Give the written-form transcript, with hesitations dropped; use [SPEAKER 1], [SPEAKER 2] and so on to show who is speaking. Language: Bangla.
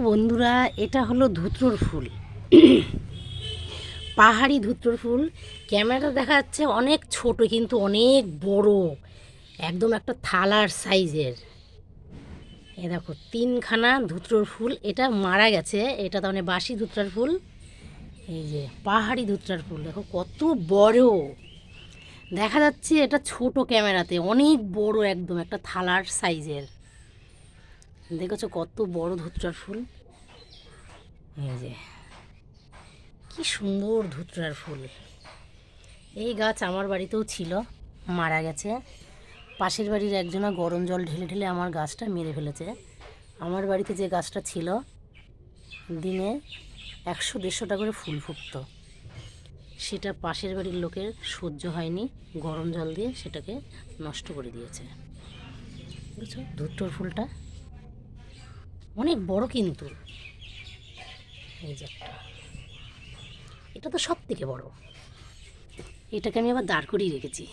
[SPEAKER 1] বন্ধুরা, এটা হলো ধুতরোর ফুল। পাহাড়ি ধুতরোর ফুল। ক্যামেরাটা দেখা যাচ্ছে অনেক ছোট, কিন্তু অনেক বড়, একদম একটা থালার সাইজের। এ দেখো, তিনখানা ধুতরোর ফুল। এটা মারা গেছে, এটা তার মানে বাসি ধুতরার ফুল। এই যে পাহাড়ি ধুতরার ফুল, দেখো কত বড় দেখা যাচ্ছে। এটা ছোট ক্যামেরাতে, অনেক বড়, একদম একটা থালার সাইজের। দেখেছো কত বড় ধুতরার ফুল। এই যে কি সুন্দর ধুতরার ফুল। এই গাছ আমার বাড়িতেও ছিল, মারা গেছে। পাশের বাড়ির একজনা গরম জল ঢেলে ঢেলে আমার গাছটা মেরে ফেলেছে। আমার বাড়িতে যে গাছটা ছিল, দিনে 100-150টা করে ফুল ফুটতো। সেটা পাশের বাড়ির লোকের সহ্য হয়নি, গরম জল দিয়ে সেটাকে নষ্ট করে দিয়েছে। বুঝছো, ধুতরোর ফুলটা অনেক বড় কিন্তু। এই যে একটা, এটা তো সব থেকে বড়। এটাকে আমি আবার দাঁড় করিয়ে রেখেছি।